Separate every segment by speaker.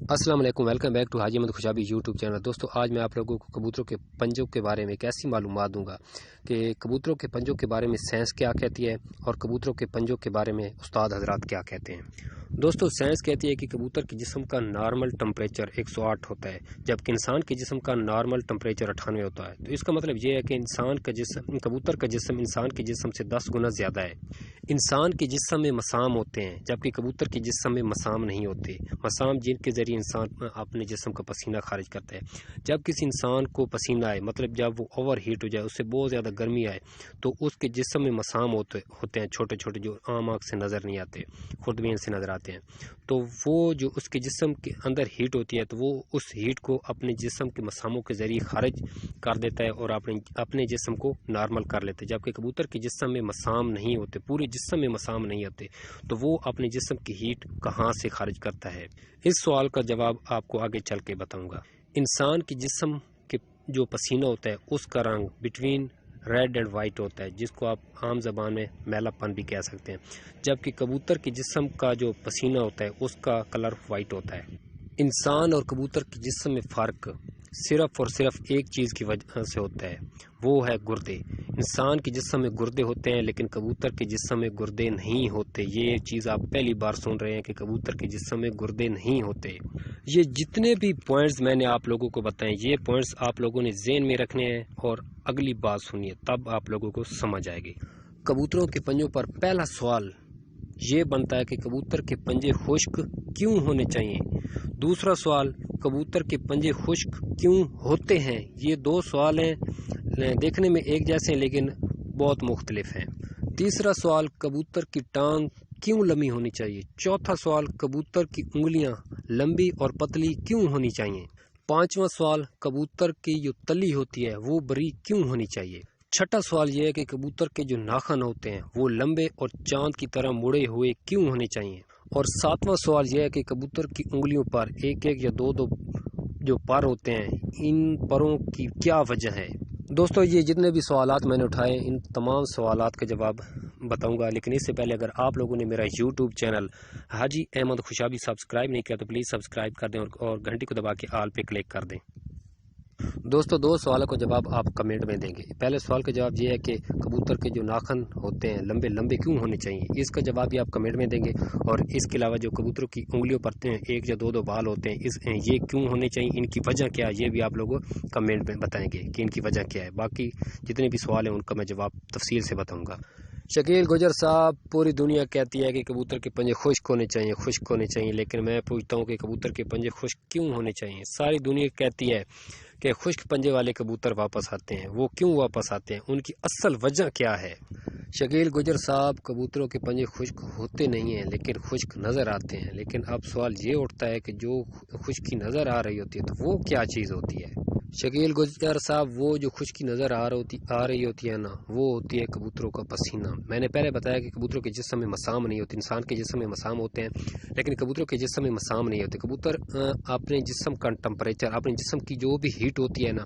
Speaker 1: अस्सलाम वालेकुम, welcome back to Haji Ahmad Khushabi YouTube channel. दोस्तों, आज मैं आप लोगों को कबूतरों के पंजों के बारे में एक ऐसी मालूमात दूंगा कि कबूतरों के पंजों के बारे में साइंस क्या कहती है और कबूतरों के पंजों के बारे में उस्ताद हजरात क्या कहते हैं। दोस्तों, साइंस कहती है कि कबूतर के जिस्म का नॉर्मल टेम्परेचर 108 होता है, जबकि इंसान के जिस्म का नॉर्मल टेम्परेचर 98 होता है। तो इसका मतलब ये है कि इंसान का जिस्म, कबूतर का जिस्म इंसान के जिस्म से 10 गुना ज़्यादा है। इंसान के जिस्म में मसाम होते हैं, जबकि कबूतर के जिस्म में मसाम नहीं होते। मसाम जिनके ज़रिए इंसान अपने जिस्म का पसीना खारिज करता है। जब किसी इंसान को पसीना आए, मतलब जब वो ओवर हीट हो जाए, उससे बहुत ज़्यादा गर्मी आए, तो उसके जिस्म में मसाम होते हैं, छोटे छोटे, जो आम आँख से नज़र नहीं आते, खुर्दबीन से नज़र आते हैं। तो वो जो उसके जिस्म के अंदर हीट होती है, तो वो उस हीट को अपने जिस्म के मसामों के ज़रिए खारिज कर देता है और अपने जिस्म को नॉर्मल कर लेते हैं। जबकि कबूतर के जिस्म में मसाम नहीं होते, पूरे जिस्म में मसाम नहीं होते, तो वो अपने जिस्म की हीट कहाँ से खारिज करता है? इस सवाल का जवाब आपको आगे चल के बताऊंगा। इंसान के जिस्म के जो पसीना होता है उसका रंग बिटवीन रेड एंड वाइट होता है, जिसको आप आम ज़बान में मैलापन भी कह सकते हैं। जबकि कबूतर के जिस्म का जो पसीना होता है उसका कलर वाइट होता है। इंसान और कबूतर के जिस्म में फ़र्क सिर्फ़ और सिर्फ एक चीज़ की वजह से होता है, वो है गुर्दे। इंसान के जिस्म में गुर्दे होते हैं, लेकिन कबूतर के जिस्म में गुर्दे नहीं होते। ये चीज़ आप पहली बार सुन रहे हैं कि कबूतर के जिस्म में गुर्दे नहीं होते। ये जितने भी पॉइंट्स मैंने आप लोगों को बताए, ये पॉइंट्स आप लोगों ने ज़हन में रखने हैं और अगली बात सुनिए, तब आप लोगों को समझ आएगी। कबूतरों के पंजों पर पहला सवाल ये बनता है कि कबूतर के पंजे खुश्क क्यों होने चाहिए। दूसरा सवाल, कबूतर के पंजे खुश्क क्यों होते हैं। ये दो सवाल हैं, देखने में एक जैसे हैं लेकिन बहुत मुख्तलिफ हैं। तीसरा सवाल, कबूतर की टांग क्यों लंबी होनी चाहिए। चौथा सवाल, कबूतर की उंगलियां लंबी और पतली क्यों होनी चाहिए। पांचवा सवाल, कबूतर की जो तली होती है वो बारीक क्यों होनी चाहिए। छठा सवाल यह है कि कबूतर के जो नाखन होते हैं वो लंबे और चांद की तरह मुड़े हुए क्यों होने चाहिए। और सातवां सवाल यह है कि कबूतर की उंगलियों पर एक एक या दो दो जो पर होते हैं, इन परों की क्या वजह है। दोस्तों, ये जितने भी सवालात मैंने उठाए, इन तमाम सवालात का जवाब बताऊंगा, लेकिन इससे पहले अगर आप लोगों ने मेरा यूट्यूब चैनल हाजी अहमद खुशाबी सब्सक्राइब नहीं किया तो प्लीज़ सब्सक्राइब कर दें और घंटी को दबा के आल पे क्लिक कर दें। दोस्तों, दो सवालों का जवाब आप कमेंट में देंगे। पहले सवाल का जवाब ये है कि कबूतर के जो नाखन होते हैं लंबे लंबे क्यों होने चाहिए, इसका जवाब भी आप कमेंट में देंगे। और इसके अलावा जो कबूतरों की उंगलियों पर एक या दो दो बाल होते हैं, ये क्यों होने चाहिए, इनकी वजह क्या है, ये भी आप लोग कमेंट में बताएंगे कि इनकी वजह क्या है। बाकी जितने भी सवाल हैं उनका मैं जवाब तफसील से बताऊँगा। शकील गुजर साहब, पूरी दुनिया कहती है कि कबूतर के पंजे खुश्क होने चाहिए, खुश्क होने चाहिए, लेकिन मैं पूछता हूँ कि कबूतर के पंजे खुश्क क्यों होने चाहिए। सारी दुनिया कहती है कि खुश्क पंजे वाले कबूतर वापस आते हैं, वो क्यों वापस आते हैं, उनकी असल वजह क्या है। शकील गुजर साहब, कबूतरों के पंजे खुश्क होते नहीं हैं लेकिन खुश्क नज़र आते हैं। लेकिन अब सवाल ये उठता है कि जो खुश्की नज़र आ रही होती है तो वो क्या चीज़ होती है। शकील गुजर साहब, वो जो खुश्की नज़र आ रही होती है ना, वो होती है कबूतरों का पसीना। मैंने पहले बताया कि कबूतरों के जिस्म में मसाम नहीं होती, इंसान के जिस्म में मसाम होते हैं, लेकिन कबूतरों के जिस्म में मसाम नहीं होते। कबूतर अपने जिस्म का टेम्परेचर, अपने जिस्म की जो भी हीट होती है ना,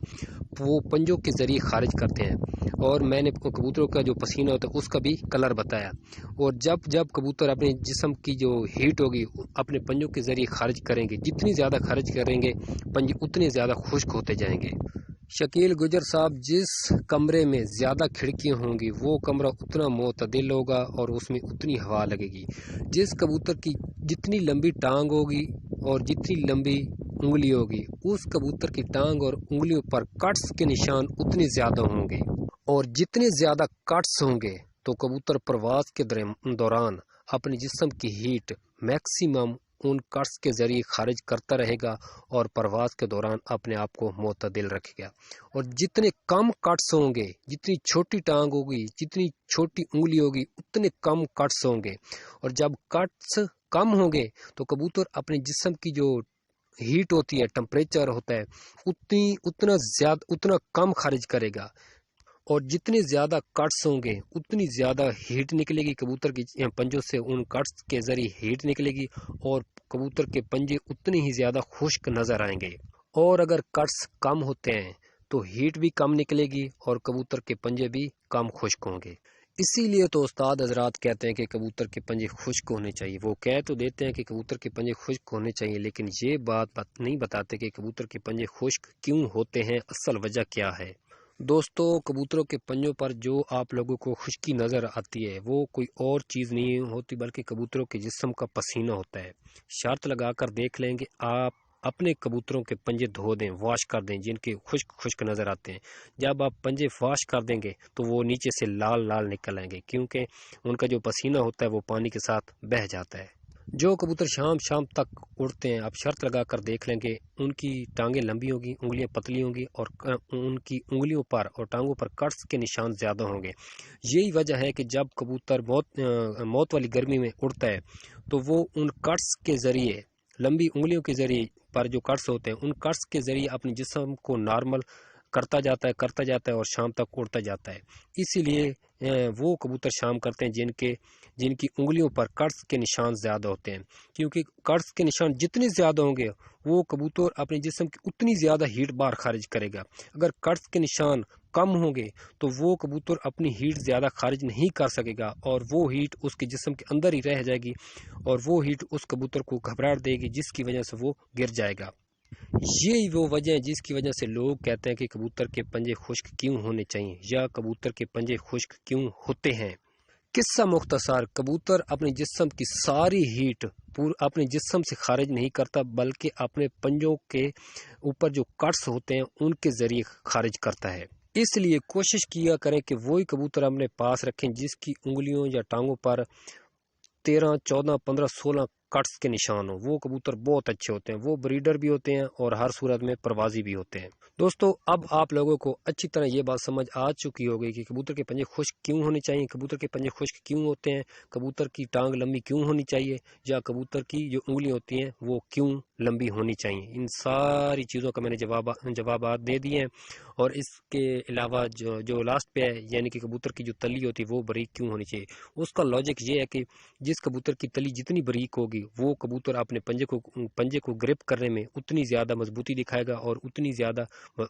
Speaker 1: वो पंजों के ज़रिए खारिज करते हैं। और मैंने कबूतरों का जो पसीना होता है उसका भी कलर बताया। और जब जब कबूतर अपने जिस्म की जो हीट होगी अपने पंजों के ज़रिए खारिज करेंगे, जितनी ज़्यादा खारिज करेंगे पंजे उतने ज़्यादा खुश्क होते जाएंगे। शकील गुजर साहब, जिस कमरे में ज़्यादा खिड़कियाँ होंगी वो कमरा उतना मोतदिल होगा और उसमें उतनी हवा लगेगी। जिस कबूतर की जितनी लंबी टांग होगी और जितनी लंबी उंगली होगी, उस कबूतर की टांग और उंगलियों पर कट्स के निशान उतने ज़्यादा होंगे। और जितने ज़्यादा कट्स होंगे तो कबूतर प्रवास के दौरान अपने जिस्म की हीट मैक्सिमम उन कट्स के ज़रिए खारिज करता रहेगा और प्रवास के दौरान अपने आप को मोतदिल रखेगा। और जितने कम कट्स होंगे, जितनी छोटी टांग होगी, जितनी छोटी उंगली होगी, उतने कम कट्स होंगे। और जब कट्स कम होंगे तो कबूतर अपने जिस्म की जो हीट होती है, टेम्परेचर होता है, उतना कम खारिज करेगा। और जितने ज़्यादा कट्स होंगे उतनी ज़्यादा हीट निकलेगी कबूतर की पंजों से, उन कट्स के ज़रिए हीट निकलेगी और कबूतर के पंजे उतने ही ज़्यादा खुश्क नज़र आएंगे। और अगर कट्स कम होते हैं तो हीट भी कम निकलेगी और कबूतर के पंजे भी कम खुश्क होंगे। اسی لیے تو استاد حضرات کہتے ہیں کہ کبوتر کے پنجے خشک ہونے چاہیے۔ وہ کہہ تو دیتے ہیں کہ کبوتر کے پنجے خشک ہونے چاہیے، لیکن یہ بات نہیں بتاتے کہ کبوتر کے پنجے خشک کیوں ہوتے ہیں، اصل وجہ کیا ہے۔ دوستو، کبوتروں کے پنجوں پر جو آپ لوگوں کو خشکی نظر آتی ہے وہ کوئی اور چیز نہیں ہوتی بلکہ کبوتروں کے جسم کا پسینہ ہوتا ہے۔ شرط لگا کر دیکھ لیں گے، آپ اپنے کبوتروں کے پنجے دھو دیں، واش کر دیں، جن کے خشک خشک نظر آتے ہیں۔ جب آپ پنجے واش کر دیں گے تو وہ نیچے سے لال لال نکل آئیں گے، کیونکہ ان کا جو پسینہ ہوتا ہے وہ پانی کے ساتھ بہہ جاتا ہے۔ جو کبوتر شام تک اڑتے ہیں، آپ شرط لگا کر دیکھ لیں گے، ان کی ٹانگیں لمبی ہوں گی، انگلیاں پتلی ہوں گی، اور ان کی انگلیوں پر اور ٹانگوں پر کٹس کے نشان زیادہ ہوں گے۔ یہی وجہ ہے کہ جب کبوتر موت والی گرمی میں اڑتا ہے تو وہ ان کٹس کے ذریعے، لمبی انگلیوں کے ذریعے پر جو کٹس ہوتے ہیں، ان کٹس کے ذریعے اپنے جسم کو نارمل کرتا جاتا ہے اور شام تک اڑتا جاتا ہے۔ اسی لیے وہ کبوتر شام کرتے ہیں جن کی انگلیوں پر کٹس کے نشان زیادہ ہوتے ہیں، کیونکہ کٹس کے نشان جتنے زیادہ ہوں گے وہ کبوتر اپنے جسم کی اتنی زیادہ ہیٹ بار خارج کرے گا۔ اگر کٹس کے نشان کم ہوں گے تو وہ کبوتر اپنی ہیٹ زیادہ خارج نہیں کر سکے گا، اور وہ ہیٹ اس کے جسم کے اندر ہی رہ جائے گی، اور وہ ہیٹ اس کبوتر کو گھبراہٹ دے گی، جس کی وجہ سے وہ گر جائے گا۔ یہی وہ وجہ ہے جس کی وجہ سے لوگ کہتے ہیں کہ کبوتر کے پنجے خشک کیوں ہونے چاہیے، یا کبوتر کے پنجے خشک کیوں ہوتے ہیں۔ قصہ مختصر، کبوتر اپنے جسم کی ساری ہیٹ اپنے جسم سے خارج نہیں کرتا، بلکہ اپنے پنجوں کے اوپر جو کٹس ہوتے ہیں ان کے ذریعے خارج کرتا ہے۔ اس لیے کوشش کیا کریں کہ وہی کبوتر اپنے پاس رکھیں جس کی انگلیوں یا ٹانگوں پر 13، 14، 15، 16 کٹس کے نشان ہوں۔ وہ کبوتر بہت اچھے ہوتے ہیں، وہ بریڈر بھی ہوتے ہیں اور ہر صورت میں پروازی بھی ہوتے ہیں۔ دوستو، اب آپ لوگوں کو اچھی طرح یہ بات سمجھ آ چکی ہوگی کہ کبوتر کے پنجے خشک کیوں ہونے چاہیے، کبوتر کے پنجے خشک کیوں ہوتے ہیں، کبوتر کی ٹانگ لمبی کیوں ہونی چاہیے، یا کبوتر کی جو انگلی ہوتی ہیں وہ کیوں لمبی ہونی چاہیے۔ ان ساری چیزوں کا میں نے جوابات دے دیے ہیں، اور اس کے علاوہ جو لاسٹ پہ ہے، یعنی کہ کبوتر کی جو تلی ہوتی ہے وہ باریک کیوں ہونی چاہیے، اس کا لاجک یہ ہے کہ جس کبوتر کی تلی جتنی باریک ہوگی وہ کبوتر اپنے پنجے کو گرپ کرنے میں اتنی زیادہ مضبوطی دکھائے گا اور اتنی زیادہ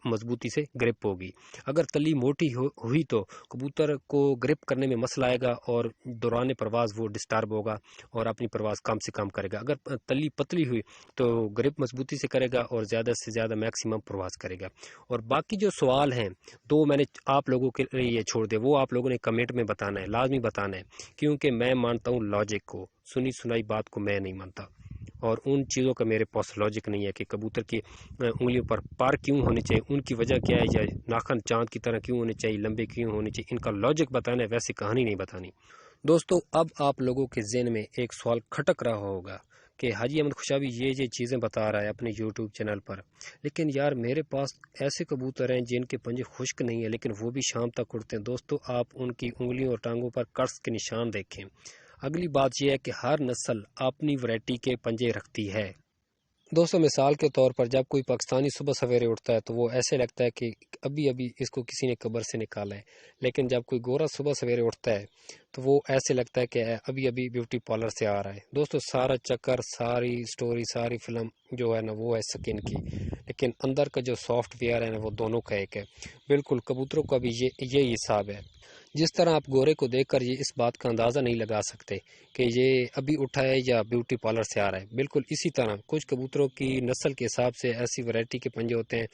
Speaker 1: مضبوطی سے گرپ ہوگی۔ اگر تلی موٹی ہوئی تو کبوتر کو گرپ کرنے میں مسئلہ آئے گا اور دوران پرواز وہ ڈسٹرب ہوگا اور اپنی پرواز کم سے کم کرے گا۔ اگر تلی پتلی ہوئی تو گرپ مضبوطی سے کرے گا اور زیادہ سے زیادہ میکسیمم پرواز کرے گا۔ اور باقی جو سوال ہیں تو میں نے آپ لوگوں کے لیے چھوڑ دے، وہ آپ لوگوں نے کمنٹ میں بتانا ہے، لازمی بتانا ہے، کیونکہ میں مانتا ہوں لاجک کو، سنی سنائی بات کو میں نہیں مانتا، اور ان چیزوں کا میرے پاس لاجک نہیں ہے کہ کبوتر کی انگلیوں پر پر کیوں ہونے چاہیے، ان کی وجہ کیا ہے، یا ناخن چاند کی طرح کیوں ہونے چاہیے، لمبے کیوں ہونے چاہیے، ان کا لاجک بتانا ہے، ویسے کہانی نہیں بتانی۔ دوستو، اب آپ لوگوں کے ذہن میں ایک سوال کھٹک رہا ہوگا کہ حاجی احمد خوشابی یہ چیزیں بتا رہا ہے اپنے یوٹیوب چینل پر، لیکن یار میرے پاس ایسے کبوتر ہیں جن کے پنجے خشک نہیں ہیں لیکن وہ بھی شام تک اڑتے ہیں۔ دوستو، آپ ان کی انگلیوں اور ٹانگوں پر کٹس کے نشان دیکھیں۔ اگلی بات یہ ہے کہ ہر نسل اپنی ورائٹی کے پنجے رکھتی ہے۔ دوستو، مثال کے طور پر جب کوئی پاکستانی صبح سویرے اٹھتا ہے تو وہ ایسے لگتا ہے کہ ابھی اس کو کسی نے قبر سے نکالا ہے، لیکن جب کوئی گورا صبح سویرے اٹھتا ہے تو وہ ایسے لگتا ہے کہ ابھی بیوٹی پارلر سے آ رہا ہے۔ دوستو، سارا چکر، ساری سٹوری، ساری فلم جو ہے نا وہ ہے سکن کی، لیکن اندر کا جو سافٹ ویئر ہے نا وہ دونوں کا ایک ہے۔ بالکل کبوتروں کا بھی یہی حساب ہے۔ جس طرح آپ گورے کو دیکھ کر یہ اس بات کا اندازہ نہیں لگا سکتے کہ یہ ابھی اٹھا ہے یا بیوٹی پارلر سے آ رہا ہے، بالکل اسی طرح کچھ کبوتروں کی نسل کے حساب سے ایسی ورائٹی کے پنجے ہوتے ہیں